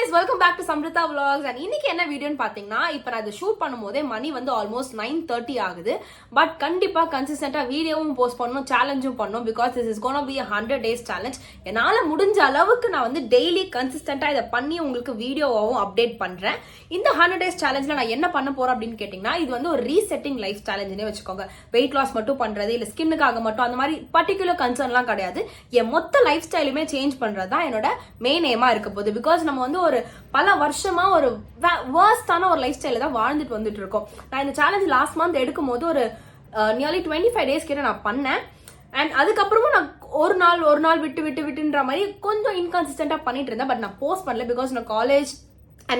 guys, welcome back to Samrita Vlogs. And இன்னைக்கு என்ன வீடியோன்னு பாத்தீங்கன்னா, இப்போ நான் இதை ஷூட் பண்ணும்போதே மணி வந்து ஆல்மோஸ்ட் 9:30 ஆகுது. பட் கண்டிப்பா கன்சிஸ்டன்டா வீடியோவும் போஸ்ட் பண்ணணும், சேலஞ்சும் பண்ணணும். Because this is gonna be 100 days challenge. என்னால முடிஞ்ச அளவுக்கு நான் வந்து டெய்லி கன்சிஸ்டன்டா இதை பண்ணி உங்களுக்கு வீடியோவாகவும் அப்டேட் பண்றேன். இந்த 100 days சேலஞ்ச்ல நான் என்ன பண்ண போறேன் அப்படின்னு கேட்டீங்கன்னா, இது வந்து ஒரு ரீசெட்டிங் லைஃப் சேலஞ்சுனே வச்சுக்கோங்க. வெயிட் லாஸ் மட்டும் பண்றது இல்ல ஸ்கின்னுக்காக மட்டும் அந்த மாதிரி பர்டிகுலர் கன்சர்ன்லாம் கிடையாது. என் மொத்த லைஃப் ஸ்டைலுமே சேஞ்ச் பண்றது தான் என்னோட மெயின் எய்மா இருக்க போகுது. பிகாஸ் நம்ம வந்து ஒரு பல வருஷமா ஒரு வர்ஸ்டான ஒரு லைஃப் ஸ்டைல தான் வாழ்ந்துட்டு வந்துட்டு இருக்கோம். நான் இந்த சேலஞ்ச் லாஸ்ட் மந்த் எடுக்கும் போது ஒரு நியர்லி 25 days கிட்ட நான் பண்ணேன். அண்ட் அதுக்கப்புறமும் நான் ஒரு நாள் விட்டுன்ற மாதிரி கொஞ்சம் இன்கன்சிஸ்டன்டா பண்ணிட்டு இருந்தேன். பட் நான் போஸ்ட் பண்ணல. பிகாஸ் நான்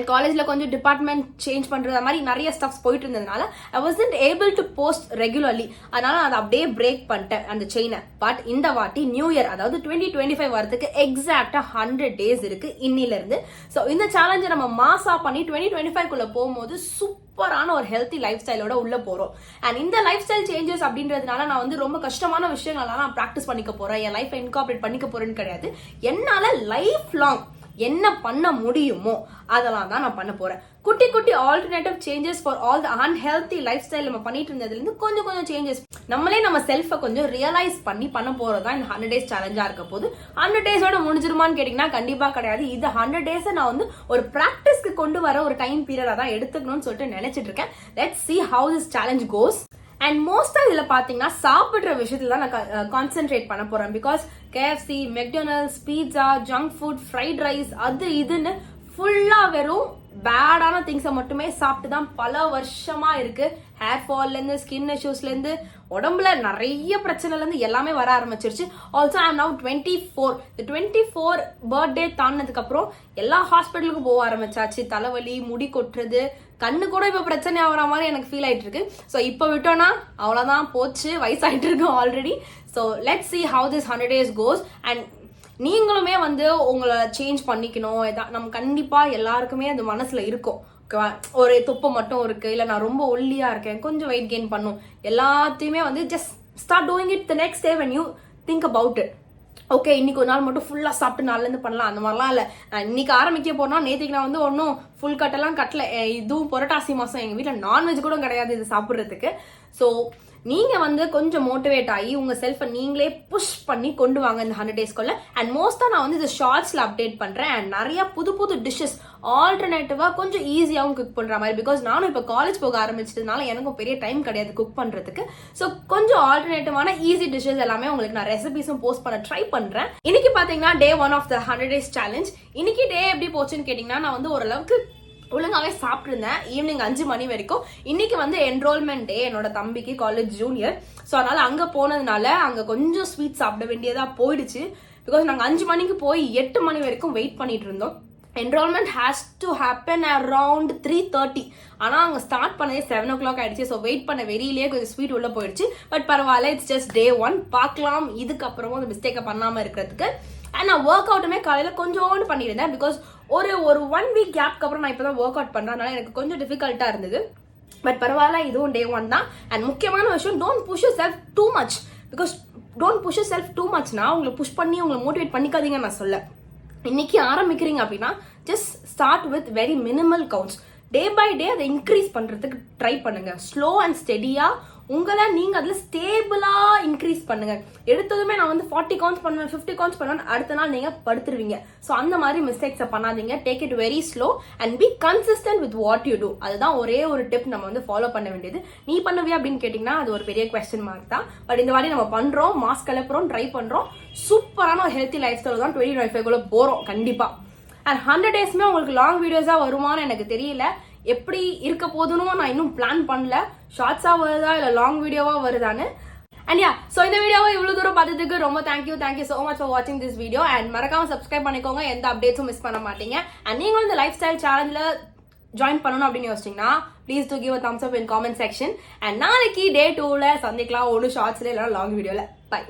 காலேஜ்ல கொஞ்சம் டிபார்ட்மெண்ட் சேஞ்ச் பண்றது மாதிரி நிறைய ஸ்டப்ஸ் போயிட்டு இருந்ததுனால I wasn't able to post regularly. அதனால அதை அப்படியே பிரேக் பண்ணிட்டேன் அந்த செயினை. பட் இந்த வாட்டி நியூ இயர், அதாவது 2025 வரதுக்கு எக்ஸாக்டா 100 days இருக்கு இன்னில இருந்து. ஸோ இந்த சேலஞ்சை நம்ம மாசா பண்ணி 2025 போகும்போது சூப்பரான ஒரு ஹெல்த்தி லைஃப் ஸ்டைலோட உள்ள போறோம். அண்ட் இந்த லைஃப் ஸ்டைல் சேஞ்சஸ் அப்படின்றதுனால நான் வந்து ரொம்ப கஷ்டமான விஷயங்கள்லாம் நான் ப்ராக்டிஸ் பண்ணிக்க போறேன், என் லைஃப் இன்கார்பரேட் பண்ணிக்க போறேன்னு கிடையாது. என்னால லைஃப் லாங் என்ன பண்ண முடியுமோ அதெல்லாம் தான் நான் பண்ண போறேன். குட்டி குட்டி alternative changes for all the unhealthy life style நம்ம பண்ணிட்டு இருந்ததுல இருந்து கொஞ்சம் சேஞ்சஸ் நம்மளே நம்ம செல்ஃபை கொஞ்சம் ரியலைஸ் பண்ண போறதா இந்த 100 days சேலஞ்சா இருக்க போது. 100 days முடிஞ்சிருமான்னு கேட்டீங்கன்னா கண்டிப்பா கிடையாது. இது 100 days நான் வந்து ஒரு பிராக்டிஸ்க்கு கொண்டு வர ஒரு டைம் பீரியடா தான் எடுத்துக்கணும்னு சொல்லிட்டு நினைச்சிட்டு இருக்கேன். Let's see how this challenge goes. And மோஸ்டா இதுல பாத்தீங்கன்னா சாப்பிடுற விஷயத்துல தான் நான் கான்சென்ட்ரேட் பண்ண போறேன். Because KFC, McDonald's, pizza, junk food, fried rice, அது இதுன்னு ஃபுல்லா வெறும் பேடான திங்ஸை மட்டுமே சாப்பிட்டு தான் பல வருஷமா இருக்கு. ஹேர் ஃபால்ல இருந்து ஸ்கின் இஷ்யூஸ்ல இருந்து உடம்புல நிறைய பிரச்சனைல இருந்து எல்லாமே வர ஆரம்பிச்சிருச்சு. Also I am now 24. இந்த 24 பர்த்டே தாண்டினதுக்கு அப்புறம் எல்லா ஹாஸ்பிட்டலுக்கும் போக ஆரம்பிச்சாச்சு. தலைவலி, முடி கொட்டுறது, கண்ணு கூட இப்ப பிரச்சனை ஆகிற மாதிரி எனக்கு ஃபீல் ஆயிட்டு இருக்கு. ஸோ இப்போ விட்டோம்னா அவ்வளவுதான், போச்சு, வயசாயிட்டு இருக்கு already. So let's see how this 100 days goes. And நீங்களுமே வந்து உங்களை சேஞ்ச் பண்ணிக்கணும். நம்ம கண்டிப்பா எல்லாருக்குமே அது மனசுல இருக்கும். ஒரு தொப்பை மட்டும் இருக்கு, இல்ல நான் ரொம்ப ஒல்லியா இருக்கேன், கொஞ்சம் வெயிட் கெயின் பண்ணும், எல்லாத்தையுமே வந்து just start doing it the next day when you think about it. Okay, இன்னைக்கு ஒரு நாள் மட்டும் ஃபுல்லா சாப்பிட்டு நாள்ல இருந்து பண்ணலாம், அந்த மாதிரிலாம் இல்ல. நான் இன்னைக்கு ஆரம்பிக்க போனா நேற்றுக்கு நான் வந்து ஒன்னும் ஃபுல் கட்டெல்லாம் கட்டல. இதுவும் புரட்டாசி மாசம், எங்க வீட்டுல நான்வெஜ் கூட கிடையாது இது சாப்பிடுறதுக்கு. ஸோ நீங்க வந்து கொஞ்சம் மோட்டிவேட் ஆகி உங்க செல்ஃபை நீங்களே புஷ் பண்ணி கொண்டு வாங்க இந்த 100 daysக்குள்ள. அண்ட் மோஸ்டா நான் வந்து இந்த ஷார்ட்ஸ்ல அப்டேட் பண்றேன். அண்ட் நிறைய புது டிஷ்ஷஸ் ஆல்டர்னேட்டிவா கொஞ்சம் ஈஸியாகவும் குக் பண்ற மாதிரி. பிகாஸ் நானும் இப்ப காலேஜ் போக ஆரம்பிச்சதுனால எனக்கும் பெரிய டைம் கிடையாது குக் பண்றதுக்கு. ஸோ கொஞ்சம் ஆல்டர்னேட்டிவான ஈஸி டிஷ்ஷஸ் எல்லாமே உங்களுக்கு நான் ரெசிபிஸும் போஸ்ட் பண்ண ட்ரை பண்றேன். இன்னைக்கு பாத்தீங்கன்னா day 1 of the 100 days challenge. இன்னைக்கு டே எப்படி போச்சுன்னு கேட்டீங்கன்னா, நான் வந்து ஓரளவுக்கு ஒழுங்காவே சாப்பிட்டு இருந்தேன் ஈவினிங் 5 மணி வரைக்கும். இன்னைக்கு வந்து என்ரோல்மெண்ட் டே என்னோட தம்பிக்கு, காலேஜ் ஜூனியர். ஸோ அதனால அங்க போனதுனால அங்க கொஞ்சம் ஸ்வீட் சாப்பிட வேண்டியதா போயிடுச்சு. பிகாஸ் நாங்க 5 மணிக்கு போய் 8 மணி வரைக்கும் வெயிட் பண்ணிட்டு இருந்தோம். Enrolment has to happen around 3:30. ஆனா அங்க ஸ்டார்ட் பண்ணதே 7 o'clock ஆயிடுச்சு. ஸோ வெயிட் பண்ண வெறியிலேயே கொஞ்சம் ஸ்வீட் உள்ள போயிடுச்சு. பட் பரவாயில்ல, இட்ஸ் ஜஸ்ட் day 1. பார்க்கலாம் இதுக்கப்புறமும் அந்த மிஸ்டேக்கை பண்ணாம இருக்கிறதுக்கு. அண்ட் நான் ஒர்க் அவுட்டுமே காலையில கொஞ்சோண்டு பண்ணியிருந்தேன். பிகாஸ் ஒரு 1 week கேப்க்கு அப்புறம் நான் இப்பதான் ஒர்க் அவுட் பண்றேன். அதனால எனக்கு கொஞ்சம் டிஃபிகல்ட்டா இருந்தது. பட் பரவாயில்ல, இதுவும் day 1 தான். அண்ட் முக்கியமான விஷயம், don't push yourself too much. Because don't push yourself too மச்னா உங்களை புஷ் பண்ணி உங்களை மோட்டிவேட் பண்ணிக்காதீங்க நான் சொல்ல. இன்னைக்கு ஆரம்பிக்கிறீங்க அப்படின்னா just start with very minimal counts. Day by day அதை இன்க்ரீஸ் பண்றதுக்கு ட்ரை பண்ணுங்க. ஸ்லோ அண்ட் ஸ்டெடியா உங்களை நீங்க அதுல ஸ்டேபிளா இன்க்ரீஸ் பண்ணுங்க. எடுத்ததுமே நான் வந்து 40 கவுண்ட்ஸ் பண்ணுவேன், 50 கவுண்ட்ஸ் பண்ணுவேன், அடுத்த நாள் நீங்க படுத்துருவீங்க. ஸோ அந்த மாதிரி மிஸ்டேக்ஸை பண்ணாதீங்க. Take it very slow and be consistent with what you do. அதுதான் ஒரே ஒரு டிப் நம்ம வந்து ஃபாலோ பண்ண வேண்டியது. நீ பண்ணுவியா அப்படின்னு கேட்டீங்கன்னா அது ஒரு பெரிய கொஸ்டின் மார்க் தான். பட் இந்த மாதிரி நம்ம பண்றோம், மாஸ்க் கிளப்புறோம், ட்ரை பண்றோம். சூப்பரான ஒரு ஹெல்த்தி லைஃப் ஸ்டைல் தான் 2025 போறோம் கண்டிப்பா. அண்ட் 100 daysமே உங்களுக்கு லாங் வீடியோஸா வருமானு எனக்கு தெரியல. எப்படி இருக்க போதுன்னு நான் இன்னும் பிளான் பண்ணல. ஷார்ட்ஸா வருதா இல்ல லாங் வீடியோவா வருதான்னு. அண்ட் யா, சோ இந்த வீடியோவை இவ்வளவு தூரம் பார்த்ததுக்கு ரொம்ப thank you so much for watching this video. And மறக்காம சப்ஸ்கிரைப் பண்ணிக்கோங்க, எந்த அப்டேட்ஸும் மிஸ் பண்ண மாட்டீங்க. அண்ட் நீங்களும் இந்த லைஃப் ஸ்டைல் சேலஞ்சில் ஜாயின் பண்ணணும் அப்படின்னு யோசிச்சீங்கன்னா please to give a thumbs up in comment section. And நாளைக்கு day 2ல சந்திக்கலாம், ஒன்று ஷார்ட்ஸ்ல இல்லைனா லாங் வீடியோல. பை.